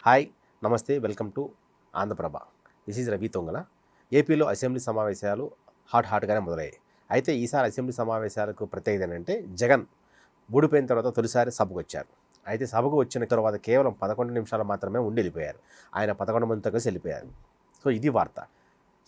Hi, నమస్తే, welcome to Andhraprabha. This is Ravi Tongala. ఏపీలో assembly సమావేశాలు హాట్గానే మొదలయ్యాయి. అయితే ఈసారి అసెంబ్లీ సమావేశాలకు ప్రత్యేకత ఏంటంటే జగన్ ఊడిపోయిన తర్వాత తొలిసారి సభకు వచ్చారు. అయితే సభకు వచ్చిన తర్వాత కేవలం 11 నిమిషాలు మాత్రమే ఉండి వెళ్ళిపోయారు. ఆయన 11 మందితో కలిసి వెళ్ళిపోయారు. సో ఇది వార్త.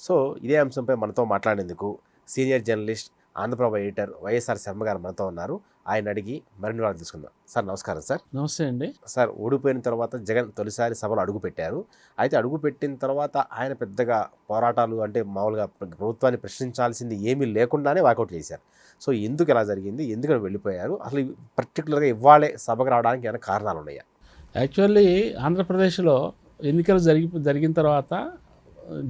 సో ఇదే అంశంపై మనతో మాట్లాడేందుకు senior journalist, Andhra Prabha editor YSR Sharma గారు మనతో ఉన్నారు. ఆయన అడిగి మరిన్ని వివరాలు తీసుకుందాం. సార్ నమస్కారం. సార్ నమస్తే అండి. సార్, ఓడిపోయిన తర్వాత జగన్ తొలిసారి సభలో అడుగుపెట్టారు. అయితే అడుగుపెట్టిన తర్వాత ఆయన పెద్దగా పోరాటాలు అంటే మామూలుగా ప్రభుత్వాన్ని ప్రశ్నించాల్సింది ఏమీ లేకుండానే వాకౌట్ చేశారు. సో ఎందుకు ఇలా జరిగింది, ఎందుకని వెళ్ళిపోయారు, అసలు పర్టికులర్గా ఇవ్వాలే సభకు రావడానికి ఏమైనా కారణాలు ఉన్నాయా? యాక్చువల్లీ ఆంధ్రప్రదేశ్లో ఎన్నికలు జరిగిన తర్వాత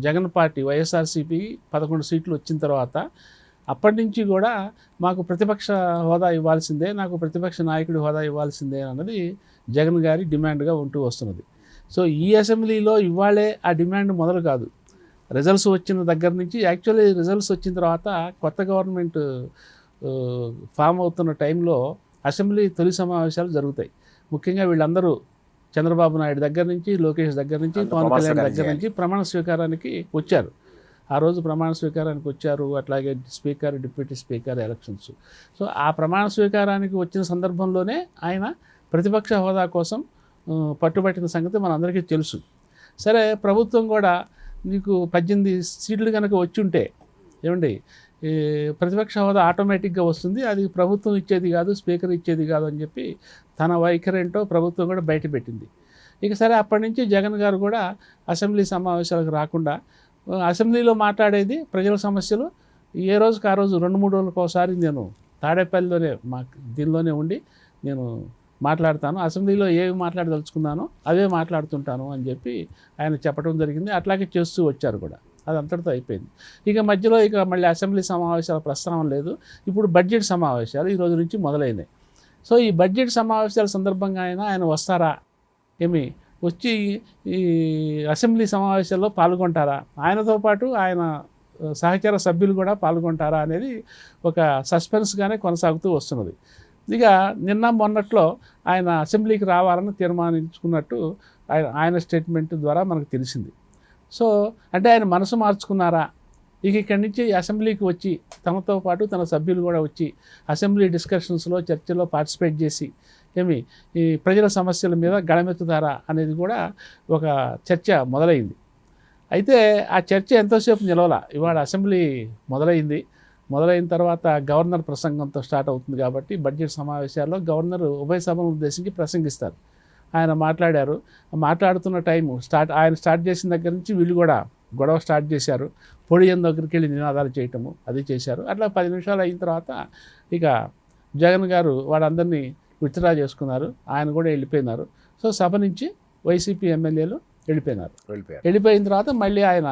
జగన్ పార్టీ వైఎస్ఆర్సీపీ 11 సీట్లు వచ్చిన తర్వాత అప్పటి నుంచి కూడా మాకు ప్రతిపక్ష హోదా ఇవ్వాల్సిందే, నాకు ప్రతిపక్ష నాయకుడి హోదా ఇవ్వాల్సిందే అన్నది జగన్ గారి డిమాండ్గా ఉంటూ వస్తున్నది. సో ఈ అసెంబ్లీలో ఇవ్వాలే ఆ డిమాండ్ మొదలు కాదు. రిజల్ట్స్ వచ్చిన దగ్గర నుంచి, యాక్చువల్లీ రిజల్ట్స్ వచ్చిన తర్వాత కొత్త గవర్నమెంట్ ఫామ్ అవుతున్న టైంలో అసెంబ్లీ తొలి సమావేశాలు జరుగుతాయి. ముఖ్యంగా వీళ్ళందరూ చంద్రబాబు నాయుడు దగ్గర నుంచి, లోకేష్ దగ్గర నుంచి, పవన్ కళ్యాణ్ దగ్గర నుంచి ప్రమాణ స్వీకారానికి వచ్చారు. ఆ రోజు ప్రమాణ స్వీకారానికి వచ్చారు. అట్లాగే speaker, deputy speaker elections. So ఆ ప్రమాణ స్వీకారానికి వచ్చిన సందర్భంలోనే ఆయన ప్రతిపక్ష హోదా కోసం పట్టుబట్టిన సంగతి మనందరికీ తెలుసు. సరే, ప్రభుత్వం కూడా నీకు 18 సీట్లు కనుక వచ్చి ఉంటే ఏమండి ప్రతిపక్ష హోదా ఆటోమేటిక్గా వస్తుంది, అది ప్రభుత్వం ఇచ్చేది కాదు, స్పీకర్ ఇచ్చేది కాదు అని చెప్పి తన వైఖరేంటో ప్రభుత్వం కూడా బయటపెట్టింది. ఇక సరే, అప్పటి నుంచి జగన్ గారు కూడా అసెంబ్లీ సమావేశాలకు రాకుండా అసెంబ్లీలో మాట్లాడేది ప్రజల సమస్యలు ఏ రోజుకి ఆ రోజు 2-3 రోజులకు ఒకసారి నేను తాడేపల్లిలోనే దీనిలోనే ఉండి నేను మాట్లాడతాను, అసెంబ్లీలో ఏవి మాట్లాడదలుచుకున్నానో అవే మాట్లాడుతుంటాను అని చెప్పి ఆయన చెప్పడం జరిగింది. అట్లాగే చేస్తూ వచ్చారు కూడా. అది అంతటితో అయిపోయింది. ఇక మధ్యలో మళ్ళీ అసెంబ్లీ సమావేశాల ప్రస్తావన లేదు. ఇప్పుడు బడ్జెట్ సమావేశాలు ఈ రోజు నుంచి మొదలైనాయి. సో ఈ బడ్జెట్ సమావేశాల సందర్భంగా ఆయన వస్తారా, ఏమి వచ్చి ఈ అసెంబ్లీ సమావేశాల్లో పాల్గొంటారా, ఆయనతో పాటు ఆయన సహచర సభ్యులు కూడా పాల్గొంటారా అనేది ఒక సస్పెన్స్గానే కొనసాగుతూ వస్తున్నది. ఇక నిన్న మొన్నట్లో ఆయన అసెంబ్లీకి రావాలని తీర్మానించుకున్నట్టు ఆయన స్టేట్మెంట్ ద్వారా మనకు తెలిసింది. సో అంటే ఆయన మనసు మార్చుకున్నారా, ఇక్కడి నుంచి అసెంబ్లీకి వచ్చి తమతో పాటు తన సభ్యులు కూడా వచ్చి అసెంబ్లీ డిస్కషన్స్లో, చర్చలో పార్టిసిపేట్ చేసి ఈ ప్రజల సమస్యల మీద గళమెత్తుతారా అనేది కూడా ఒక చర్చ మొదలైంది. అయితే ఆ చర్చ ఎంతోసేపు నిలవలా. ఇవాళ అసెంబ్లీ మొదలైన తర్వాత గవర్నర్ ప్రసంగంతో స్టార్ట్ అవుతుంది కాబట్టి బడ్జెట్ సమావేశాల్లో గవర్నర్ ఉభయ సభను ఉద్దేశించి ప్రసంగిస్తారు. ఆయన మాట్లాడారు. మాట్లాడుతున్న టైము ఆయన స్టార్ట్ చేసిన దగ్గర నుంచి వీళ్ళు కూడా గొడవ స్టార్ట్ చేశారు. పొడియం దగ్గరికి వెళ్ళి నినాదాలు చేయటము అది చేశారు. అట్లా 10 నిమిషాలు అయిన తర్వాత ఇక జగన్ గారు వాళ్ళందరినీ విత్డ్రా చేసుకున్నారు. ఆయన కూడా వెళ్ళిపోయినారు. సో సభ నుంచి వైసీపీ ఎమ్మెల్యేలు వెళ్ళిపోయిన తర్వాత మళ్ళీ ఆయన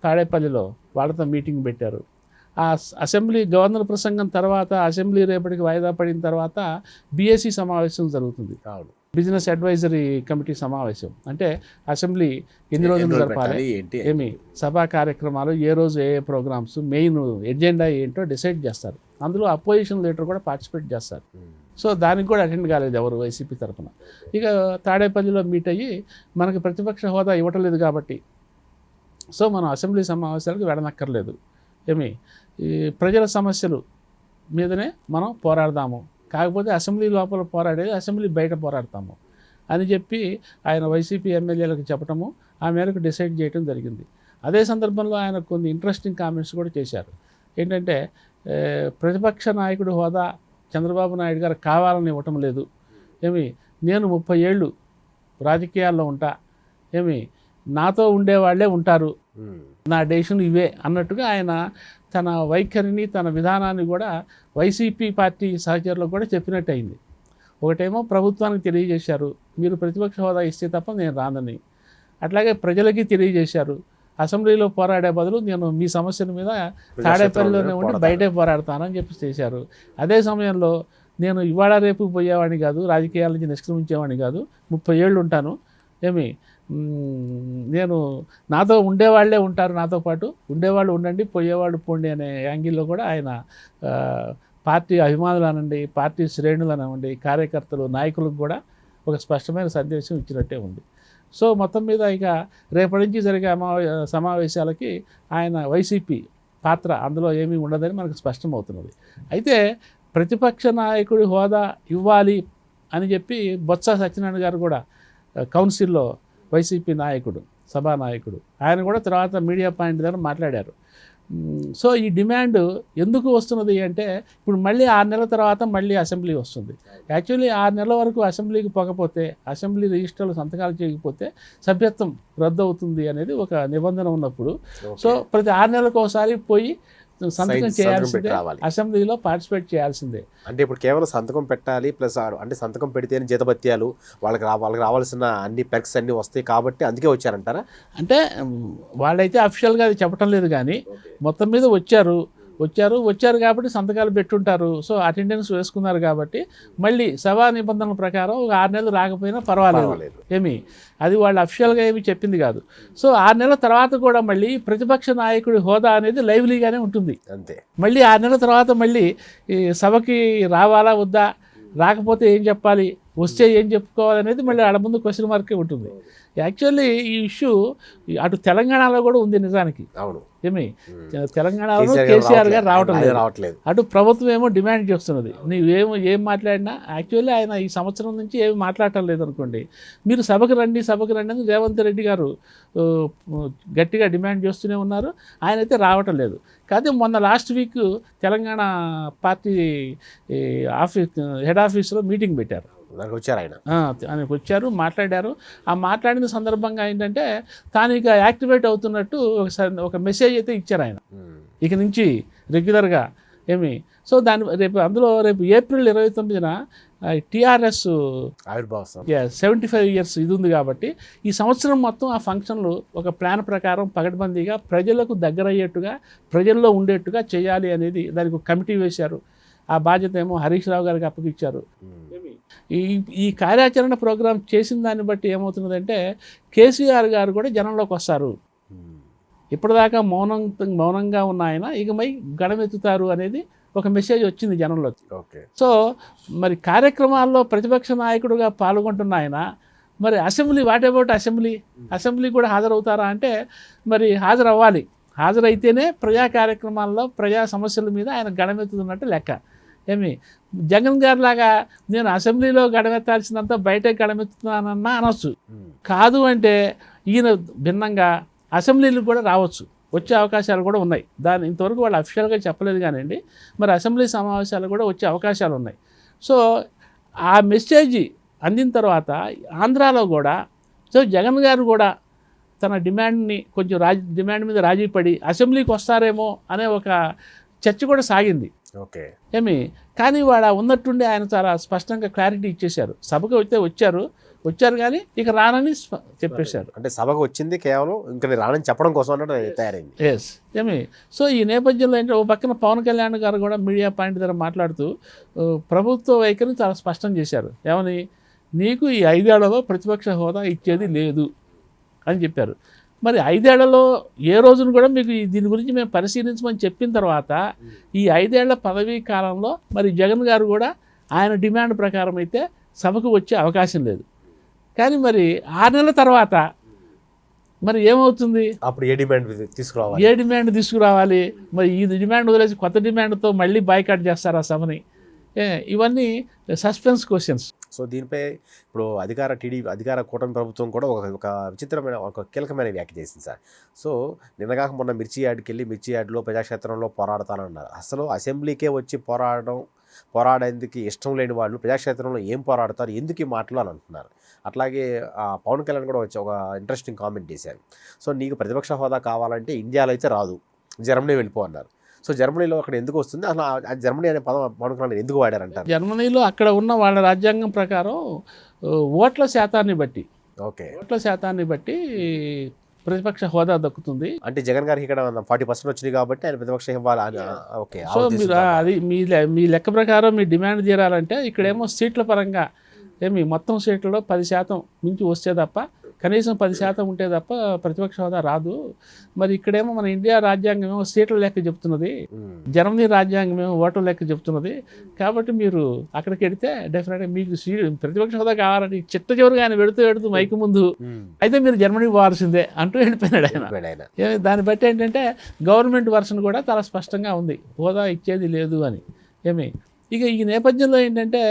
తాడేపల్లిలో వాళ్ళతో మీటింగ్ పెట్టారు. ఆ అసెంబ్లీ గవర్నర్ ప్రసంగం తర్వాత అసెంబ్లీ రేపటికి వాయిదా పడిన తర్వాత బీఏసీ సమావేశం జరుగుతుంది. బిజినెస్ అడ్వైజరీ కమిటీ సమావేశం. అంటే అసెంబ్లీ ఎన్ని రోజులు జరపాలి, ఏమి సభా కార్యక్రమాలు, ఏ రోజు ఏ ప్రోగ్రామ్స్, మెయిన్ ఎజెండా ఏంటో డిసైడ్ చేస్తారు. అందులో అపోజిషన్ లీడర్ కూడా పార్టిసిపేట్ చేస్తారు. సో దానికి కూడా అటెండ్ కాలేదు ఎవరు వైసీపీ తరఫున. ఇక తాడేపల్లిలో మీట్ అయ్యి మనకి ప్రతిపక్ష హోదా ఇవ్వటలేదు కాబట్టి సో మనం అసెంబ్లీ సమావేశాలకు వెళ్ళనక్కర్లేదు, ఏమి ఈ ప్రజల సమస్యలు మీదనే మనం పోరాడదాము, కాకపోతే అసెంబ్లీ లోపల పోరాడేది అసెంబ్లీ బయట పోరాడతాము అని చెప్పి ఆయన వైసీపీ ఎమ్మెల్యేలకు చెప్పటము, ఆ మేరకు డిసైడ్ చేయడం జరిగింది. అదే సందర్భంలో ఆయన కొన్ని ఇంట్రెస్టింగ్ కామెంట్స్ కూడా చేశారు. ఏంటంటే ప్రతిపక్ష నాయకుడి హోదా చంద్రబాబు నాయుడు గారు కావాలని ఇవ్వటం లేదు, నేను 30 ఏళ్ళు రాజకీయాల్లో ఉంటా, నాతో ఉండేవాళ్లే ఉంటారు, నా డెసిషన్ ఇవే అన్నట్టుగా ఆయన తన వైఖరిని, తన విధానాన్ని కూడా వైసీపీ పార్టీ సహచరులకు కూడా చెప్పినట్టు అయింది. ఒకటేమో ప్రభుత్వానికి తెలియజేశారు, మీరు ప్రతిపక్ష హోదా ఇస్తే తప్ప నేను రానని. అట్లాగే ప్రజలకి తెలియజేశారు, అసెంబ్లీలో పోరాడే బదులు నేను మీ సమస్యల మీద తాడేపల్లిలోనే ఉండి బయటే పోరాడతానని చెప్పి చేశారు. అదే సమయంలో నేను ఇవాళ రేపు పోయేవాడిని కాదు, రాజకీయాల నుంచి నిష్క్రమించేవాడిని కాదు, 30 ఏళ్ళు ఉంటాను, నేను నాతో ఉండేవాళ్లే ఉంటారు, నాతో పాటు ఉండేవాళ్ళు ఉండండి, పోయేవాళ్ళు పోండి అనే యాంగిల్లో కూడా ఆయన పార్టీ అభిమానులు అనండి, పార్టీ శ్రేణులు అనండి, కార్యకర్తలు, నాయకులకు కూడా ఒక స్పష్టమైన సందేశం ఇచ్చినట్టే ఉంది. సో మొత్తం మీద ఇక రేపటి నుంచి జరిగే సమావేశాలకి ఆయన వైసీపీ పాత్ర అందులో ఏమీ ఉండదని మనకు స్పష్టమవుతున్నది. అయితే ప్రతిపక్ష నాయకుడి హోదా ఇవ్వాలి అని చెప్పి బొత్స సత్యనారాయణ గారు కూడా కౌన్సిల్లో వైసీపీ నాయకుడు, సభానాయకుడు, ఆయన కూడా తర్వాత మీడియా పాయింట్ దగ్గర మాట్లాడారు. సో ఈ డిమాండ్ ఎందుకు వస్తున్నది అంటే ఇప్పుడు మళ్ళీ 6 నెలల తర్వాత మళ్ళీ అసెంబ్లీ వస్తుంది. యాక్చువల్లీ 6 నెలల వరకు అసెంబ్లీకి పోకపోతే, అసెంబ్లీ రిజిస్టర్లు సంతకాలు చేయకపోతే సభ్యత్వం రద్దు అవుతుంది అనేది ఒక నిబంధన ఉన్నప్పుడు, సో ప్రతి 6 నెలలకు ఒకసారి పోయి సంతకం చేయాల్సిందే, అసెంబ్లీలో పార్టిసిపేట్ చేయాల్సిందే. అంటే ఇప్పుడు కేవలం సంతకం పెట్టాలి ప్లస్ అంటే సంతకం పెడితేనే జీతభత్యాలు వాళ్ళకి రావాల్సిన అన్ని పెర్క్స్ అన్నీ వస్తాయి కాబట్టి అందుకే వచ్చారంటారా? అంటే వాళ్ళైతే అఫిషియల్గా అది చెప్పడం లేదు, కానీ మొత్తం మీద వచ్చారు కాబట్టి సంతకాలు పెట్టుంటారు. సో అటెండెన్స్ వేసుకున్నారు కాబట్టి మళ్ళీ సభా నిబంధనల ప్రకారం ఒక 6 నెలలు రాకపోయినా పర్వాలేదు ఏమి, అది వాళ్ళు అఫిషియల్గా ఏమి చెప్పింది కాదు. సో 6 నెలల తర్వాత కూడా మళ్ళీ ప్రతిపక్ష నాయకుడి హోదా అనేది లైవ్లీగానే ఉంటుంది. అంతే. మళ్ళీ 6 నెలల తర్వాత మళ్ళీ ఈ సభకి రావాలా వద్దా, రాకపోతే ఏం చెప్పాలి, వస్తే ఏం చెప్పుకోవాలనేది మళ్ళీ ఆడ ముందు క్వశ్చన్ మార్కే ఉంటుంది. యాక్చువల్లీ ఈ ఇష్యూ అటు తెలంగాణలో కూడా ఉంది నిజానికి. అవును. ఏమి, తెలంగాణలో కేసీఆర్ గారు రావట్లేదు, అటు ప్రభుత్వం ఏమో డిమాండ్ చేస్తున్నది. ఏం మాట్లాడినా యాక్చువల్లీ ఆయన ఈ సంవత్సరం నుంచి ఏమి మాట్లాడటం లేదనుకోండి, మీరు సభకు రండి అని రేవంత్ రెడ్డి గారు గట్టిగా డిమాండ్ చేస్తూనే ఉన్నారు, ఆయన అయితే రావటం లేదు. కాకపోతే మొన్న last week Telangana party head ఆఫీస్లో మీటింగ్ పెట్టారు. ఆయనకు వచ్చారు, మాట్లాడారు. ఆ మాట్లాడిన సందర్భంగా ఏంటంటే తాను ఇక యాక్టివేట్ అవుతున్నట్టు ఒక మెసేజ్ అయితే ఇచ్చారు ఆయన, ఇక నుంచి రెగ్యులర్గా ఏమి. సో రేపు ఏప్రిల్ 29న టీఆర్ఎస్ 75 ఇయర్స్ ఇది ఉంది కాబట్టి ఈ సంవత్సరం మొత్తం ఆ ఫంక్షన్లు ఒక ప్లాన్ ప్రకారం పకడ్బందీగా ప్రజలకు దగ్గర అయ్యేట్టుగా, ప్రజల్లో ఉండేట్టుగా చేయాలి అనేది దానికి ఒక కమిటీ వేశారు. ఆ బాధ్యత ఏమో హరీష్ రావు గారికి అప్పగిచ్చారు. ఈ కార్యాచరణ ప్రోగ్రాం చేసిన దాన్ని బట్టి ఏమవుతున్నదంటే కేసీఆర్ గారు కూడా జనంలోకి వస్తారు. ఇప్పటిదాకా మౌనంగా ఉన్న ఆయన ఇకమై గడమెత్తుతారు అనేది ఒక మెసేజ్ వచ్చింది జనంలోకి. సో మరి కార్యక్రమాల్లో ప్రతిపక్ష నాయకుడుగా పాల్గొంటున్న ఆయన మరి అసెంబ్లీ కూడా హాజరవుతారా అంటే మరి హాజరవ్వాలి. హాజరైతేనే ప్రజా కార్యక్రమాల్లో ప్రజా సమస్యల మీద ఆయన గడమెత్తుతున్నట్టు లెక్క. ఏమి, జగన్ గారి లాగా నేను అసెంబ్లీలో గడమెత్తాల్సినంత బయటే గడమెత్తుతున్నానన్నా అనొచ్చు. కాదు అంటే ఈయన భిన్నంగా అసెంబ్లీలకు కూడా రావచ్చు, వచ్చే అవకాశాలు కూడా ఉన్నాయి. ఇంతవరకు వాళ్ళు అఫిషియల్గా చెప్పలేదు కానివ్వండి, మరి అసెంబ్లీ సమావేశాలు కూడా వచ్చే అవకాశాలు ఉన్నాయి. సో ఆ మెసేజ్ అందిన తర్వాత ఆంధ్రాలో కూడా జగన్ గారు కూడా తన డిమాండ్ని కొంచెం డిమాండ్ మీద రాజీ పడి అసెంబ్లీకి వస్తారేమో అనే ఒక చర్చ కూడా సాగింది. ఏమి, కానీ వాడు ఉన్నట్టుండి ఆయన చాలా స్పష్టంగా క్లారిటీ ఇచ్చేశారు. సభకు అయితే వచ్చారు కానీ ఇక రానని చెప్పేశారు. అంటే సభకు వచ్చింది కేవలం ఇంకా రానని చెప్పడం కోసం అన్నట్టు తయారైంది. ఎస్. ఏమి, సో ఈ నేపథ్యంలో ఏంటంటే ఓ పక్కన పవన్ కళ్యాణ్ గారు కూడా మీడియా పాయింట్ దగ్గర మాట్లాడుతూ ప్రభుత్వ వైఖరిని చాలా స్పష్టం చేశారు. ఏమని, నీకు ఈ 5 ఏళ్లలో ప్రతిపక్ష హోదా ఇచ్చేది లేదు అని చెప్పారు. మరి 5 ఏళ్లలో ఏ రోజును కూడా మీకు దీని గురించి మేము పరిశీలించమని చెప్పిన తర్వాత ఈ 5 ఏళ్ల పదవీ కాలంలో మరి జగన్ గారు కూడా ఆయన డిమాండ్ ప్రకారం అయితే సభకు వచ్చే అవకాశం లేదు. కానీ మరి 6 నెలల తర్వాత మరి ఏమవుతుంది, అప్పుడు ఏ డిమాండ్ తీసుకురావాలి? మరి ఈ డిమాండ్ వదిలేసి కొత్త డిమాండ్తో మళ్ళీ బాయ్కాట్ చేస్తారు ఆ సభని. ఇవన్నీ సస్పెన్స్ క్వశ్చన్స్. సో దీనిపై ఇప్పుడు అధికార కూటమి ప్రభుత్వం కూడా ఒక విచిత్రమైన ఒక కీలకమైన వ్యాఖ్య చేసింది సార్. సో నిన్నగాక మొన్న మిర్చి యార్డ్లో ప్రజాక్షేత్రంలో పోరాడతానన్నారు. అసలు అసెంబ్లీకే వచ్చి పోరాడేందుకు ఇష్టం లేని వాళ్ళు ప్రజాక్షేత్రంలో ఏం పోరాడతారు, ఎందుకు ఈ మాటలు అని అంటున్నారు. అట్లాగే పవన్ కళ్యాణ్ కూడా వచ్చి ఒక ఇంట్రెస్టింగ్ కామెంట్ చేశారు. సో నీకు ప్రతిపక్ష హోదా కావాలంటే ఇండియాలో అయితే రాదు, జర్మనీ వెళ్ళిపో అన్నారు. సో జర్మనీలో అక్కడ ఎందుకు వస్తుంది, అసలు జర్మనీ అనే పదం పవన్ కళ్యాణ్ ఎందుకు వాడారంటారు? జర్మనీలో అక్కడ ఉన్న వాళ్ళ రాజ్యాంగం ప్రకారం ఓట్ల శాతాన్ని బట్టి ప్రతిపక్ష హోదా దక్కుతుంది. అంటే జగన్ గారికి ఇక్కడ 40% వచ్చింది కాబట్టి ఆయన ప్రతిపక్ష ఇవ్వాలి. ఓకే. సో మీరు అది మీ లెక్క ప్రకారం మీ డిమాండ్ తీరాలంటే ఇక్కడేమో సీట్ల పరంగా మొత్తం సీట్లలో 10% మించి వస్తే తప్ప కనీసం 10% ఉంటే తప్ప ప్రతిపక్ష హోదా రాదు. మరి ఇక్కడేమో మన ఇండియా రాజ్యాంగం ఏమో సీట్ల లెక్క చెప్తున్నది, జర్మనీ రాజ్యాంగం ఏమో ఓట్ల లెక్క చెప్తున్నది. కాబట్టి మీరు అక్కడికి వెడితే డెఫినెట్గా మీకు ప్రతిపక్ష హోదా కావాలని చిట్ట చివరిగా ఆయన వెడుతూ మైకు ముందు అయితే మీరు జర్మనీకి పోవాల్సిందే అంటూ వెళ్ళిపోయినాడు ఆయన. దాన్ని బట్టి ఏంటంటే గవర్నమెంట్ వర్షన్ కూడా చాలా స్పష్టంగా ఉంది, హోదా ఇచ్చేది లేదు అని. ఇక ఈ నేపథ్యంలో ఏంటంటే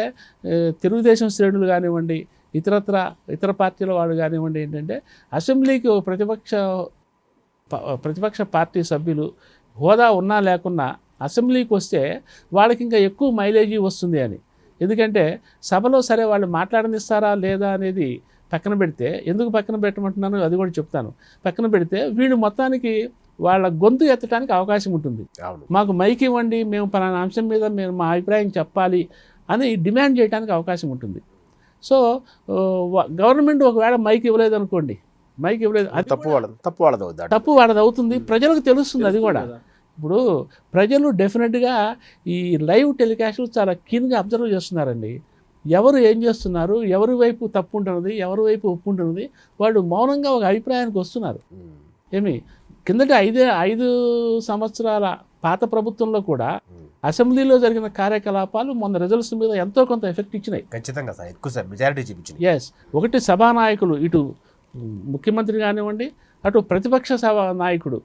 తెలుగుదేశం శ్రేణులు కానివ్వండి, ఇతర పార్టీల వాళ్ళు కానివ్వండి, ఏంటంటే అసెంబ్లీకి ప్రతిపక్ష పార్టీ సభ్యులు హోదా ఉన్నా లేకున్నా అసెంబ్లీకి వస్తే వాళ్ళకి ఇంకా ఎక్కువ మైలేజీ వస్తుంది అని. ఎందుకంటే సభలో సరే వాళ్ళు మాట్లాడనిస్తారా లేదా అనేది పక్కన పెడితే, ఎందుకు పక్కన పెట్టమంటున్నాను అది కూడా చెప్తాను. పక్కన పెడితే వీళ్ళు మొత్తానికి వాళ్ళ గొంతు ఎత్తడానికి అవకాశం ఉంటుంది. మాకు మైక్ ఇవ్వండి, మేము పలానా అంశం మీద మేము మా అభిప్రాయం చెప్పాలి అని డిమాండ్ చేయడానికి అవకాశం ఉంటుంది. సో గవర్నమెంట్ ఒకవేళ మైక్ ఇవ్వలేదు అనుకోండి, మైక్ ఇవ్వలేదు, అది తప్పు వాళ్ళది అవుతుంది, ప్రజలకు తెలుస్తుంది అది కూడా. ఇప్పుడు ప్రజలు డెఫినెట్గా ఈ లైవ్ టెలికాస్ట్లు చాలా కీన్గా అబ్జర్వ్ చేస్తున్నారండి. ఎవరు ఏం చేస్తున్నారు, ఎవరి వైపు తప్పు ఉంటున్నది, ఎవరి వైపు ఒప్పు ఉంటున్నది, వాళ్ళు మౌనంగా ఒక అభిప్రాయానికి వస్తున్నారు. కిందటి 5 సంవత్సరాల పాత ప్రభుత్వంలో కూడా అసెంబ్లీలో జరిగిన కార్యకలాపాలు మొన్న రిజల్ట్స్ మీద ఎంతో కొంత ఎఫెక్ట్ ఇచ్చినాయి. ఖచ్చితంగా సార్, ఎక్కువ సార్ మెజారిటీ చూపించింది. ఒకటి సభానాయకులు, ఇటు ముఖ్యమంత్రి కానివ్వండి, అటు ప్రతిపక్ష సభా నాయకుడు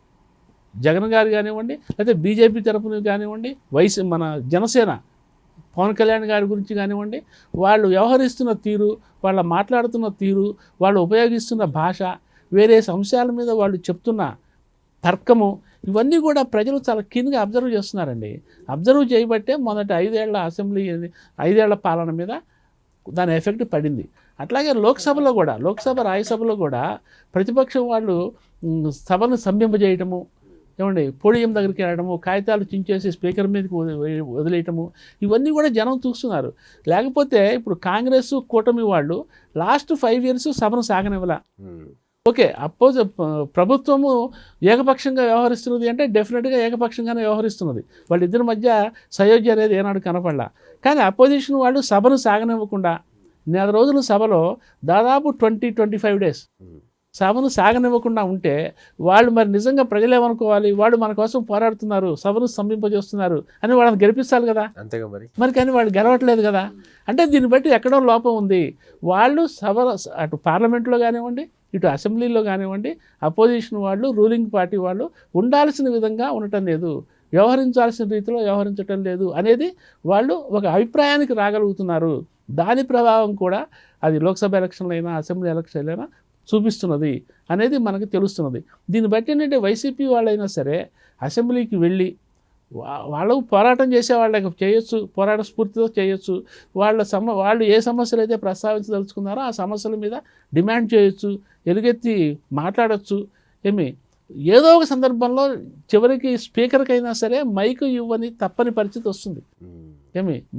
జగన్ గారు కానివ్వండి, లేకపోతే బీజేపీ తరపున కానివ్వండి, మన జనసేన పవన్ కళ్యాణ్ గారి గురించి కానివ్వండి, వాళ్ళు వ్యవహరిస్తున్న తీరు, వాళ్ళ మాట్లాడుతున్న తీరు, వాళ్ళు ఉపయోగిస్తున్న భాష, వేరే అంశాల మీద వాళ్ళు చెప్తున్న తర్కము, ఇవన్నీ కూడా ప్రజలు చాలా కీన్గా అబ్జర్వ్ చేస్తున్నారండి. అబ్జర్వ్ చేయబట్టే మొదటి 5 ఏళ్ల అసెంబ్లీ 5 ఏళ్ల పాలన మీద దాని ఎఫెక్ట్ పడింది. అట్లాగే లోక్సభ రాజ్యసభలో కూడా ప్రతిపక్షం వాళ్ళు సభను స్తంభింపజేయటము, పోడియం దగ్గరికి వెళ్ళడము, కాగితాలు చించేసి స్పీకర్ మీదకి వదిలేయటము, ఇవన్నీ కూడా జనం చూస్తున్నారు. లేకపోతే ఇప్పుడు కాంగ్రెస్ కూటమి వాళ్ళు లాస్ట్ 5 years సభను సాగనివ్వాల. ఓకే, ప్రభుత్వము ఏకపక్షంగా వ్యవహరిస్తున్నది అంటే డెఫినెట్గా ఏకపక్షంగానే వ్యవహరిస్తున్నది. వాళ్ళిద్దరి మధ్య సయోధ్య అనేది ఏనాడు కనపడలా. కానీ అపోజిషన్ వాళ్ళు సభను సాగనివ్వకుండా 4 రోజులు సభలో దాదాపు 20-25 days సభను సాగనివ్వకుండా ఉంటే వాళ్ళు మరి నిజంగా ప్రజలేమనుకోవాలి, వాళ్ళు మన కోసం పోరాడుతున్నారు, సభను స్తంభింపజేస్తున్నారు అని వాళ్ళని గెలిపిస్తారు కదా. అంతేగా మరి కానీ వాళ్ళు గెలవట్లేదు కదా. అంటే దీన్ని బట్టి ఎక్కడో లోపం ఉంది. వాళ్ళు అటు పార్లమెంట్లో కానివ్వండి, ఇటు అసెంబ్లీలో కానివ్వండి, అపోజిషన్ వాళ్ళు, రూలింగ్ పార్టీ వాళ్ళు ఉండాల్సిన విధంగా ఉండటం లేదు, వ్యవహరించాల్సిన రీతిలో వ్యవహరించటం లేదు అనేది వాళ్ళు ఒక అభిప్రాయానికి రాగలుగుతున్నారు. దాని ప్రభావం కూడా అది లోక్సభ ఎలక్షన్లు అయినా అసెంబ్లీ ఎలక్షన్లు అయినా చూపిస్తున్నది అనేది మనకు తెలుస్తున్నది. దీన్ని బట్టి ఏంటంటే వైసీపీ వాళ్ళైనా సరే అసెంబ్లీకి వెళ్ళి వాళ్ళు పోరాటం చేసే వాళ్ళకి చేయొచ్చు, పోరాట స్ఫూర్తితో చేయొచ్చు, వాళ్ళు ఏ సమస్యలు అయితే ప్రస్తావించదలుచుకున్నారో ఆ సమస్యల మీద డిమాండ్ చేయొచ్చు, ఎలుగెత్తి మాట్లాడచ్చు. ఏదో ఒక సందర్భంలో చివరికి స్పీకర్కైనా సరే మైకు ఇవ్వని తప్పని పరిస్థితి వస్తుంది.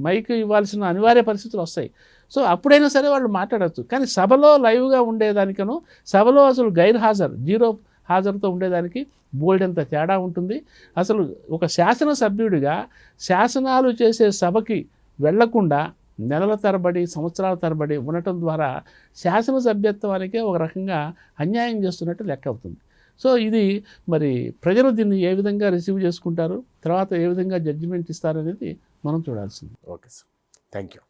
మైకు ఇవ్వాల్సిన అనివార్య పరిస్థితులు వస్తాయి. సో అప్పుడైనా సరే వాళ్ళు మాట్లాడచ్చు. కానీ సభలో లైవ్గా ఉండేదానికను సభలో అసలు జీరో హాజరుతో ఉండేదానికి బోల్డెంత తేడా ఉంటుంది. అసలు ఒక శాసనసభ్యుడిగా శాసనాలు చేసే సభకి వెళ్లకుండా నెలల తరబడి, సంవత్సరాల తరబడి ఉండటం ద్వారా శాసనసభ్యత్వానికే ఒక రకంగా అన్యాయం చేస్తున్నట్టు లెక్క అవుతుంది. సో ఇది మరి ప్రజలు దీన్ని ఏ విధంగా రిసీవ్ చేసుకుంటారు, తర్వాత ఏ విధంగా జడ్జిమెంట్ ఇస్తారనేది మనం చూడాల్సింది. Okay sir, thank you.